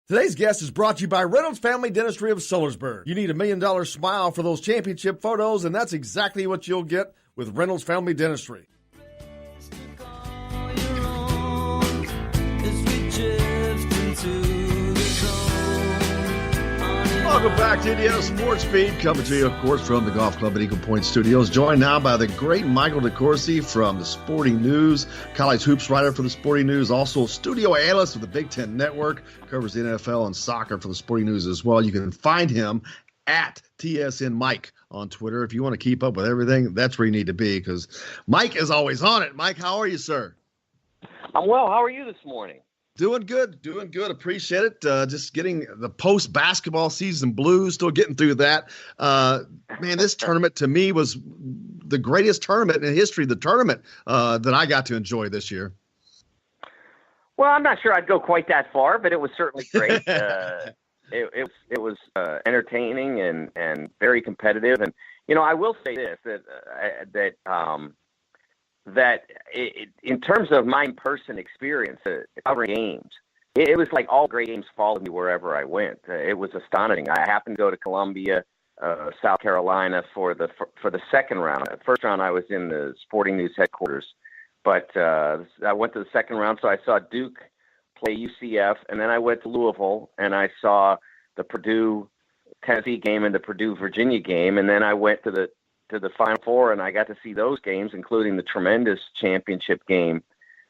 Today's guest is brought to you by Reynolds Family Dentistry of Sellersburg. You need $1 million smile for those championship photos, and that's exactly what you'll get with Reynolds Family Dentistry. Welcome back to Indiana Sports Beat, coming to you, of course, from the Golf Club at Eagle Point Studios. Joined now by the great Michael DeCourcy from the Sporting News, college hoops writer for the Sporting News, also studio analyst for the Big Ten Network, covers the NFL and soccer for the Sporting News as well. You can find him at TSN Mike on Twitter. If you want to keep up with everything, that's where you need to be, because Mike is always on it. Mike, how are you, sir? I'm well. How are you this morning? Doing good. Appreciate it. Just getting the post-basketball season blues, still getting through that. Man, this tournament to me was the greatest tournament in the history of the tournament that I got to enjoy this year. Well, I'm not sure I'd go quite that far, but it was certainly great. It was entertaining and very competitive. And, you know, I will say this, that in terms of my in-person experience covering games, it was like all great games followed me wherever I went. It was astonishing. I happened to go to Columbia, South Carolina for the second round. The first round I was in the Sporting News headquarters, but I went to the second round, so I saw Duke play UCF, and then I went to Louisville and I saw the Purdue-Tennessee game and the Purdue-Virginia game, and then I went to the Final Four, and I got to see those games, including the tremendous championship game.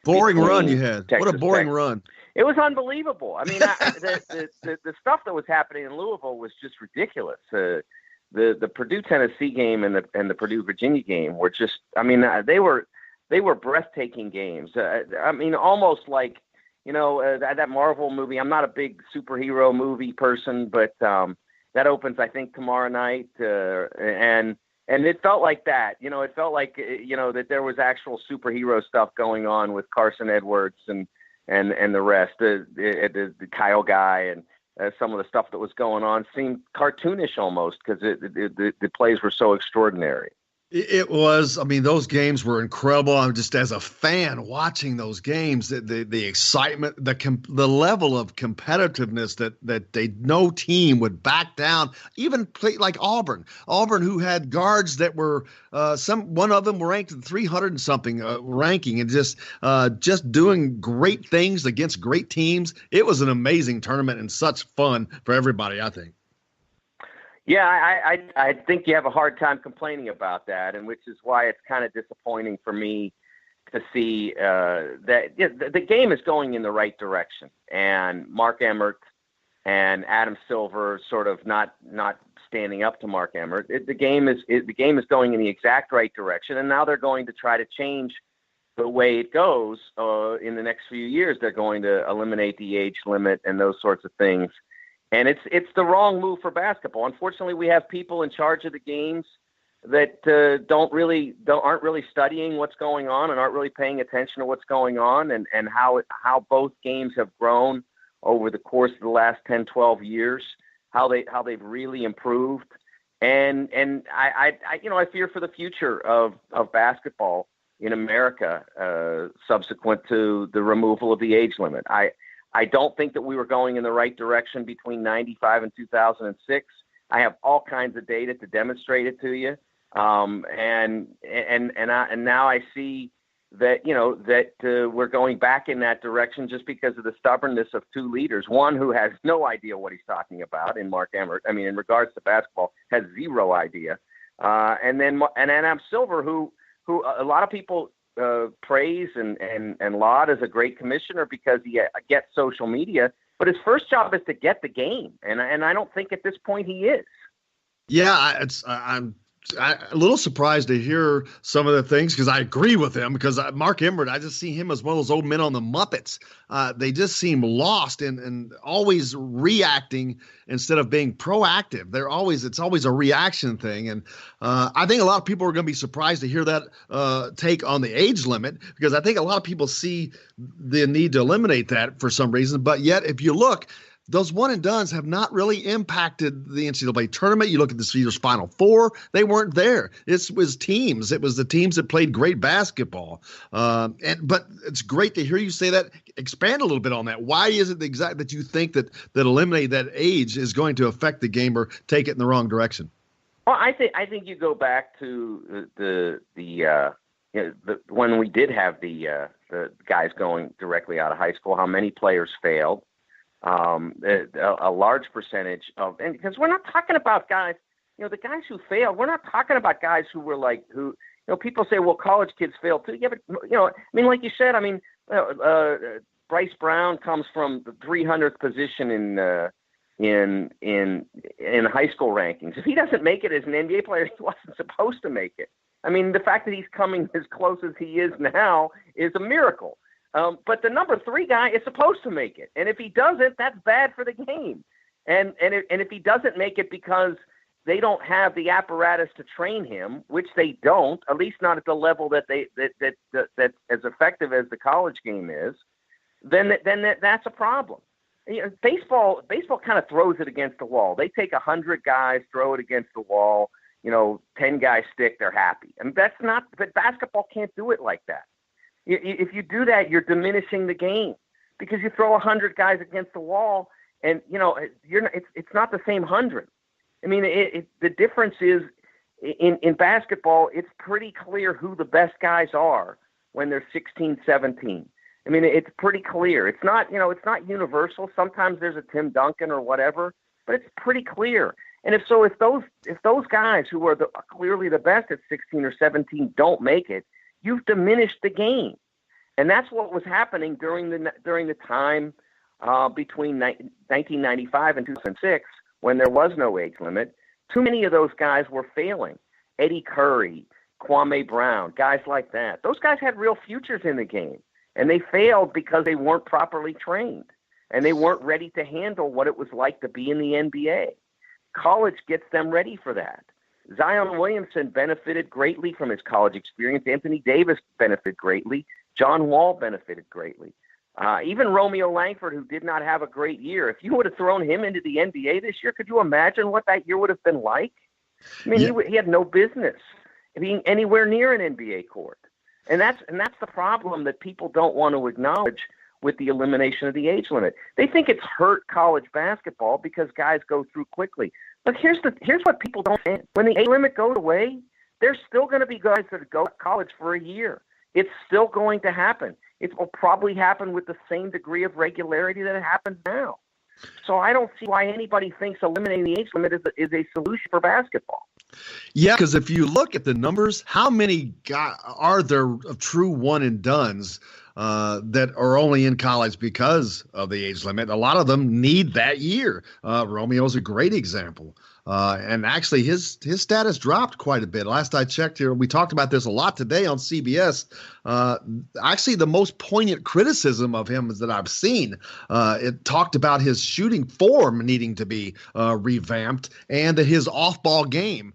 Boring run you had. Texas what a boring Tech. Run. It was unbelievable. I mean, the stuff that was happening in Louisville was just ridiculous. The Purdue-Tennessee game and the Purdue-Virginia game were just, I mean, they were breathtaking games. I mean, almost like, you know, that Marvel movie. I'm not a big superhero movie person, but that opens, I think, tomorrow night, and it felt like that. You know, it felt like, you know, that there was actual superhero stuff going on with Carson Edwards and the rest, the Kyle guy, and some of the stuff that was going on seemed cartoonish almost, because the plays were so extraordinary. It was. I mean, those games were incredible. I'm just, as a fan watching those games, the excitement, the level of competitiveness that no team would back down. Even play like Auburn, who had guards that were one of them were ranked in 300 and something ranking, and just doing great things against great teams. It was an amazing tournament and such fun for everybody, I think. Yeah, I think you have a hard time complaining about that, and which is why it's kind of disappointing for me to see that the game is going in the right direction, and Mark Emmert and Adam Silver sort of not standing up to Mark Emmert. The game is going in the exact right direction, and now they're going to try to change the way it goes in the next few years. They're going to eliminate the age limit and those sorts of things. And it's the wrong move for basketball. Unfortunately, we have people in charge of the games that aren't really studying what's going on and aren't really paying attention to what's going on and how both games have grown over the course of the last 10, 12 years, how they've really improved. And I fear for the future of basketball in America subsequent to the removal of the age limit. I don't think that we were going in the right direction between 95 and 2006. I have all kinds of data to demonstrate it to you. And now I see that, you know, that we're going back in that direction just because of the stubbornness of two leaders. One who has no idea what he's talking about in Mark Emmert. I mean, in regards to basketball, has zero idea. And then Adam Silver, who a lot of people praise and laud as a great commissioner because he gets social media, but his first job is to get the game, and I don't think at this point he is. Yeah, I'm a little surprised to hear some of the things, because I agree with him, because Mark Emmert, I just see him as one of those old men on the Muppets. They just seem lost and always reacting instead of being proactive. It's always a reaction thing. And I think a lot of people are going to be surprised to hear that take on the age limit, because I think a lot of people see the need to eliminate that for some reason. But yet, if you look, those one and dones have not really impacted the NCAA tournament. You look at this year's Final Four; they weren't there. It was teams. It was the teams that played great basketball. But it's great to hear you say that. Expand a little bit on that. Why is it that you think that eliminating that age is going to affect the game or take it in the wrong direction? Well, I think you go back to when we did have the guys going directly out of high school, how many players failed. A large percentage of, and because we're not talking about guys, the guys who failed, we're not talking about guys who were people say, well, college kids fail too. Yeah, but, like you said, Bryce Brown comes from the 300th position in high school rankings. If he doesn't make it as an NBA player, he wasn't supposed to make it. The fact that he's coming as close as he is now is a miracle. But the number 3 guy is supposed to make it. And if he doesn't, that's bad for the game. And if he doesn't make it because they don't have the apparatus to train him, which they don't, at least not at the level that's as effective as the college game is, then that's a problem. Baseball kind of throws it against the wall. They take 100 guys, throw it against the wall, 10 guys stick, they're happy. But basketball can't do it like that. If you do that, you're diminishing the game because you throw 100 guys against the wall and, it's not the same 100. The difference is in basketball, it's pretty clear who the best guys are when they're 16, 17. It's pretty clear. It's not universal. Sometimes there's a Tim Duncan or whatever, but it's pretty clear. And if those guys who are clearly the best at 16 or 17 don't make it, you've diminished the game. And that's what was happening during the time between 1995 and 2006 when there was no age limit. Too many of those guys were failing. Eddie Curry, Kwame Brown, guys like that. Those guys had real futures in the game. And they failed because they weren't properly trained. And they weren't ready to handle what it was like to be in the NBA. College gets them ready for that. Zion Williamson benefited greatly from his college experience. Anthony Davis benefited greatly. John Wall benefited greatly. Even Romeo Langford, who did not have a great year, if you would have thrown him into the NBA this year, could you imagine what that year would have been like? He had no business being anywhere near an NBA court. And that's the problem that people don't want to acknowledge with the elimination of the age limit. They think it's hurt college basketball because guys go through quickly. But here's what people don't understand. When the age limit goes away, there's still going to be guys that go to college for a year. It's still going to happen. It will probably happen with the same degree of regularity that it happens now. So I don't see why anybody thinks eliminating the age limit is a solution for basketball. Yeah, because if you look at the numbers, how many are there of true one and dones that are only in college because of the age limit? A lot of them need that year. Romeo's a great example. And actually, his status dropped quite a bit. Last I checked here, we talked about this a lot today on CBS. Actually, the most poignant criticism of him that I've seen, it talked about his shooting form needing to be revamped and that his off-ball game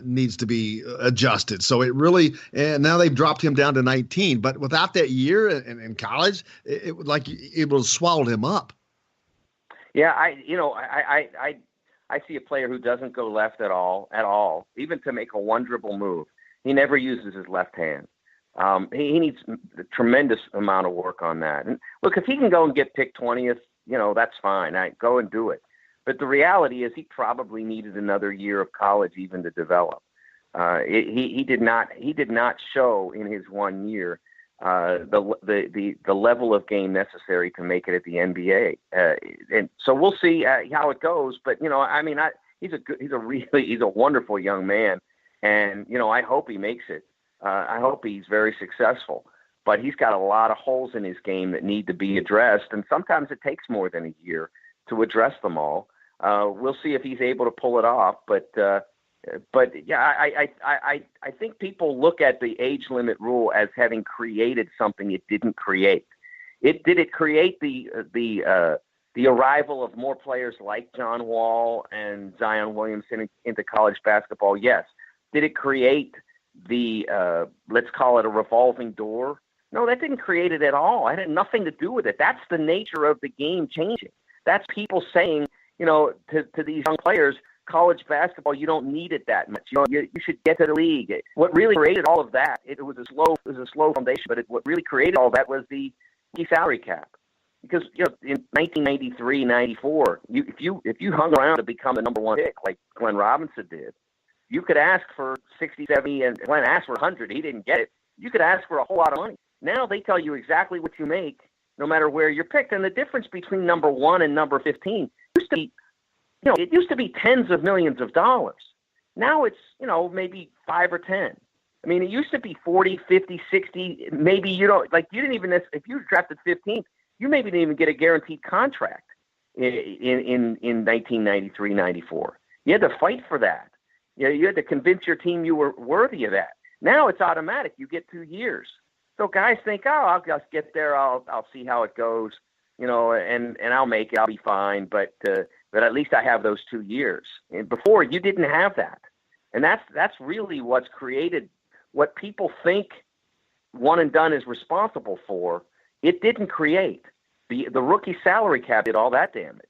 needs to be adjusted. So it really, and now they've dropped him down to 19. But without that year in college, it would have swallowed him up. Yeah, I see a player who doesn't go left at all, even to make a one dribble move. He never uses his left hand. He needs a tremendous amount of work on that. And look, if he can go and get picked 20th, that's fine. Go and do it. But the reality is he probably needed another year of college even to develop. He did not show in his 1 year the level of game necessary to make it at the NBA. And so we'll see how it goes. But he's a wonderful young man, and I hope he makes it. I hope he's very successful. But he's got a lot of holes in his game that need to be addressed, and sometimes it takes more than a year to address them all. We'll see if he's able to pull it off, but yeah, I think people look at the age limit rule as having created something it didn't create. Did it create the arrival of more players like John Wall and Zion Williamson into college basketball? Yes. Did it create the let's call it a revolving door? No, that didn't create it at all. It had nothing to do with it. That's the nature of the game changing. That's people saying, to these young players, college basketball, you don't need it that much. You should get to the league. What really created all of that, it was a slow foundation, but what really created all that was the salary cap. Because in 1993, 94, if you hung around to become the number one pick like Glenn Robinson did, you could ask for 60, 70, and Glenn asked for 100. He didn't get it. You could ask for a whole lot of money. Now they tell you exactly what you make, no matter where you're picked. And the difference between number 1 and number 15 used to be, it used to be tens of millions of dollars. Now it's, maybe 5 or 10. I mean, it used to be 40, 50, 60. Maybe you didn't even, if you drafted 15th, you maybe didn't even get a guaranteed contract in 1993, 94. You had to fight for that. You had to convince your team you were worthy of that. Now it's automatic. You get 2 years. So guys think, I'll just get there. I'll see how it goes, and I'll make it. I'll be fine. But at least I have those 2 years. And before, you didn't have that. And that's really what's created what people think one and done is responsible for. It didn't create. The rookie salary cap did all that damage.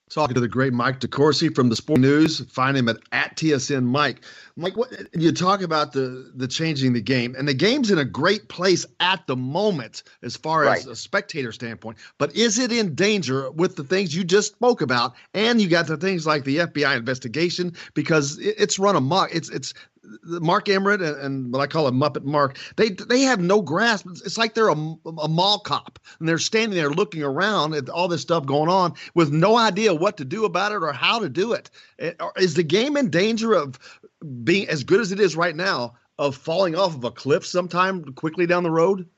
Talking to the great Mike DeCourcy from the Sport News. Find him at TSN Mike. Mike, what you talk about the changing the game, and the game's in a great place at the moment as far as a spectator standpoint. But is it in danger with the things you just spoke about? And you got the things like the FBI investigation, because it's run amok. It's Mark Emmert and what I call a Muppet Mark, they have no grasp. It's like they're a mall cop, and they're standing there looking around at all this stuff going on with no idea what to do about it or how to do it. Is the game in danger of being as good as it is right now, of falling off of a cliff sometime quickly down the road?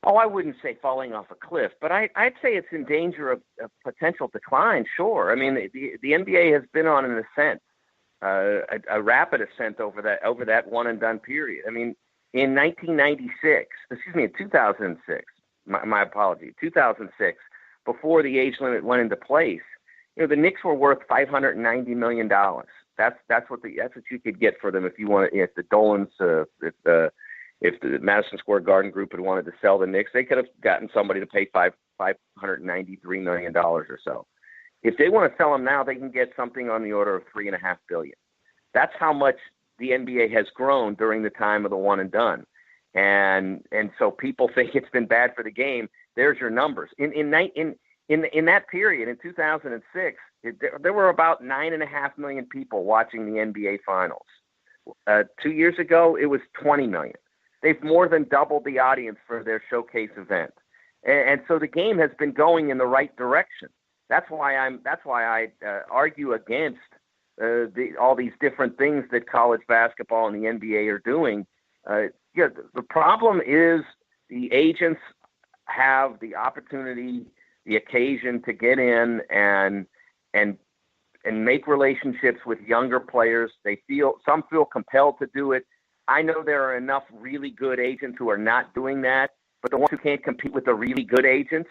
Oh, I wouldn't say falling off a cliff, but I'd say it's in danger of potential decline, sure. I mean, the NBA has been on an ascent. A rapid ascent over that one and done period. I mean, in 2006, my apology, 2006, before the age limit went into place, the Knicks were worth $590 million. That's what you could get for them if you want. If the Dolans, if the Madison Square Garden Group had wanted to sell the Knicks, they could have gotten somebody to pay $593 million or so. If they want to sell them now, they can get something on the order of $3.5 billion. That's how much the NBA has grown during the time of the one and done. And so people think it's been bad for the game. There's your numbers. In that period, in 2006, there were about 9.5 million people watching the NBA Finals. 2 years ago, it was 20 million. They've more than doubled the audience for their showcase event. And so the game has been going in the right direction. That's why I argue against all these different things that college basketball and the NBA are doing. The problem is the agents have the opportunity, the occasion to get in and make relationships with younger players. Some feel compelled to do it. I know there are enough really good agents who are not doing that, but the ones who can't compete with the really good agents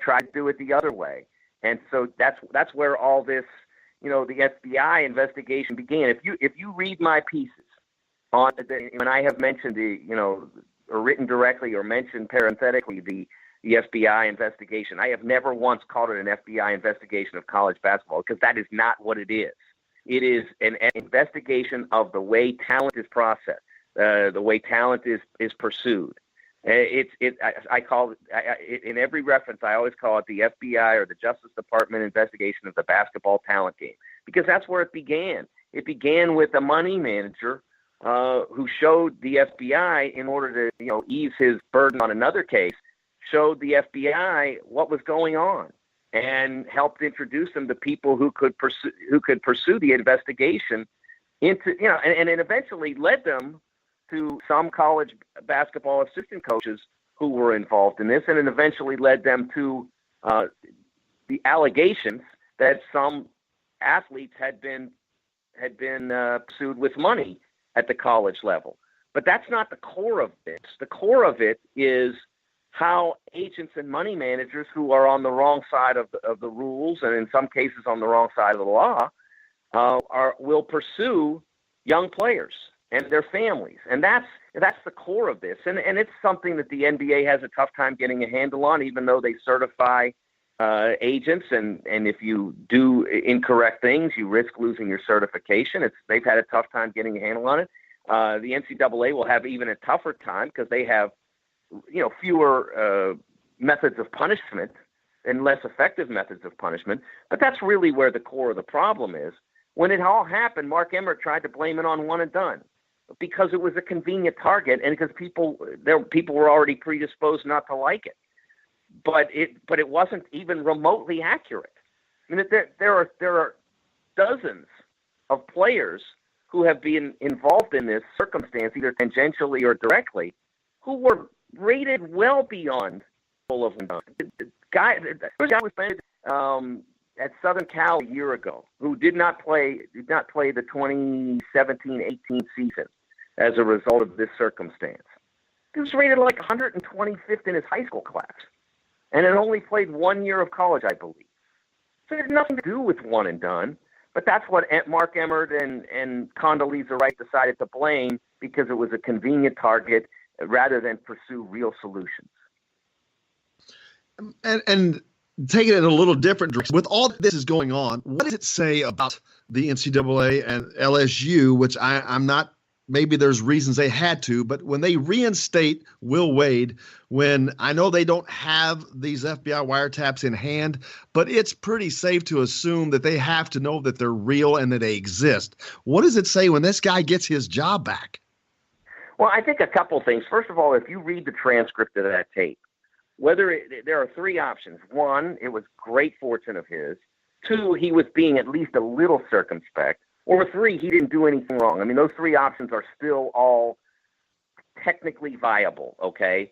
try to do it the other way. And so that's where all this, the FBI investigation began. If you read my pieces on when I have mentioned or written directly or mentioned parenthetically the FBI investigation, I have never once called it an FBI investigation of college basketball, because that is not what it is. It is an investigation of the way talent is processed, the way talent is pursued. I call it in every reference. I always call it the FBI or the Justice Department investigation of the basketball talent game, because that's where it began. It began with a money manager who showed the FBI, in order to ease his burden on another case, showed the FBI what was going on and helped introduce them to people who could pursue the investigation into and it eventually led them to some college basketball assistant coaches who were involved in this, and it eventually led them to the allegations that some athletes had been pursued with money at the college level. But that's not the core of this. The core of it is how agents and money managers who are on the wrong side of the rules, and in some cases on the wrong side of the law, will pursue young players and their families. And that's the core of this. And it's something that the NBA has a tough time getting a handle on, even though they certify agents, and if you do incorrect things, you risk losing your certification. They've had a tough time getting a handle on it. The NCAA will have even a tougher time because they have, fewer methods of punishment and less effective methods of punishment. But that's really where the core of the problem is. When it all happened, Mark Emmert tried to blame it on one and done because it was a convenient target and because people were already predisposed not to like it. But it wasn't even remotely accurate. I mean, there are dozens of players who have been involved in this circumstance, either tangentially or directly, who were rated well beyond full of them. The guy was playing at Southern Cal a year ago, who did not play the 2017-18 season as a result of this circumstance. He was rated like 125th in his high school class, and had only played 1 year of college, I believe. So it had nothing to do with one and done. But that's what Mark Emmert and Condoleezza Rice decided to blame because it was a convenient target rather than pursue real solutions. And taking it a little different direction, with all this is going on, what does it say about the NCAA and LSU, which I'm not, maybe there's reasons they had to, but when they reinstate Will Wade, when I know they don't have these FBI wiretaps in hand, but it's pretty safe to assume that they have to know that they're real and that they exist. What does it say when this guy gets his job back? Well, I think a couple things. First of all, if you read the transcript of that tape, there are three options. One, it was great fortune of his. Two, he was being at least a little circumspect. Or three, he didn't do anything wrong. I mean, those three options are still all technically viable, okay?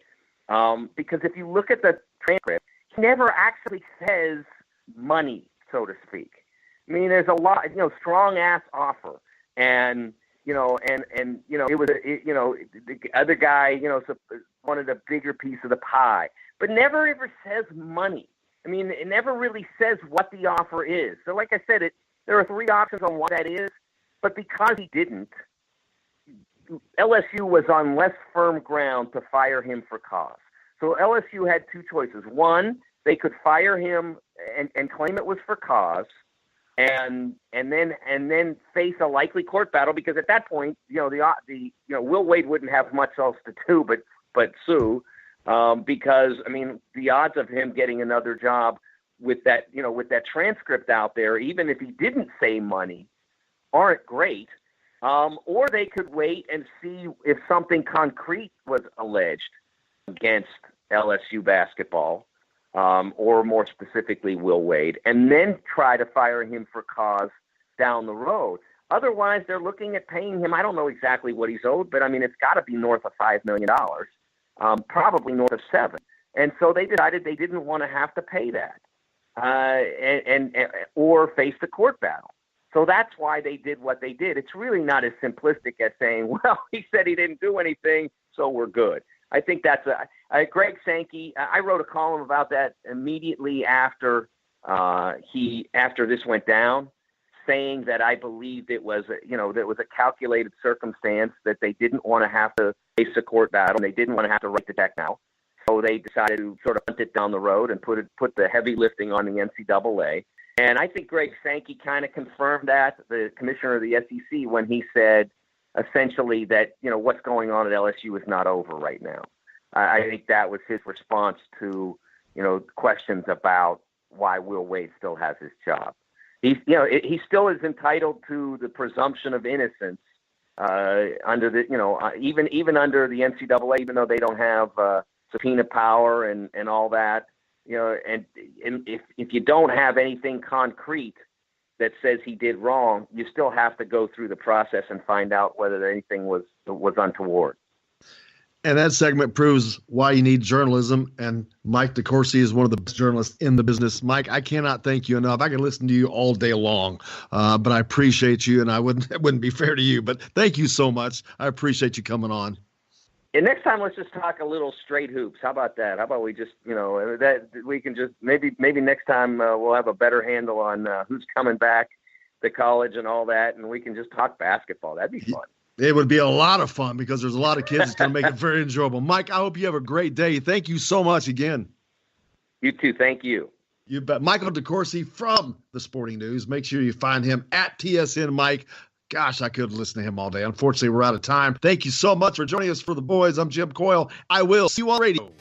Because if you look at the transcript, he never actually says money, so to speak. I mean, there's a lot, strong ass offer, and it was, the other guy, wanted a bigger piece of the pie, but never ever says money. I mean, it never really says what the offer is. So, like I said, there are three options on what that is, but because he didn't, LSU was on less firm ground to fire him for cause. So LSU had two choices. One, they could fire him and claim it was for cause, and then face a likely court battle, because at that point, Will Wade wouldn't have much else to do but sue, because I mean, the odds of him getting another job with that transcript out there, even if he didn't say money, aren't great. Or they could wait and see if something concrete was alleged against LSU basketball, or more specifically Will Wade, and then try to fire him for cause down the road. Otherwise, they're looking at paying him. I don't know exactly what he's owed, but I mean, it's got to be north of $5 million, probably north of $7 million. And so they decided they didn't want to have to pay that. Or face the court battle. So that's why they did what they did. It's really not as simplistic as saying, well, he said he didn't do anything, so we're good. I think that's Greg Sankey. I wrote a column about that immediately after this went down, saying that I believed it was a calculated circumstance, that they didn't want to have to face a court battle, and they didn't want to have to write the check now. So they decided to sort of punt it down the road and put the heavy lifting on the NCAA. And I think Greg Sankey kind of confirmed that, the commissioner of the SEC, when he said essentially that, what's going on at LSU is not over right now. I think that was his response to, questions about why Will Wade still has his job. He still is entitled to the presumption of innocence under the, even under the NCAA, even though they don't have subpoena power and all that, and if you don't have anything concrete that says he did wrong, you still have to go through the process and find out whether anything was untoward. And that segment proves why you need journalism. And Mike DeCourcy is one of the best journalists in the business. Mike, I cannot thank you enough. I can listen to you all day long, but I appreciate you, and it wouldn't be fair to you. But thank you so much. I appreciate you coming on. And next time, let's just talk a little straight hoops. How about that? How about we just, that we can just maybe next time we'll have a better handle on who's coming back to college and all that, and we can just talk basketball. That'd be fun. It would be a lot of fun because there's a lot of kids that's going to make it very enjoyable. Mike, I hope you have a great day. Thank you so much again. You too. Thank you. You bet. Michael DeCourcy from the Sporting News. Make sure you find him at TSN Mike. Gosh, I could listen to him all day. Unfortunately, we're out of time. Thank you so much for joining us for the boys. I'm Jim Coyle. I will see you on radio.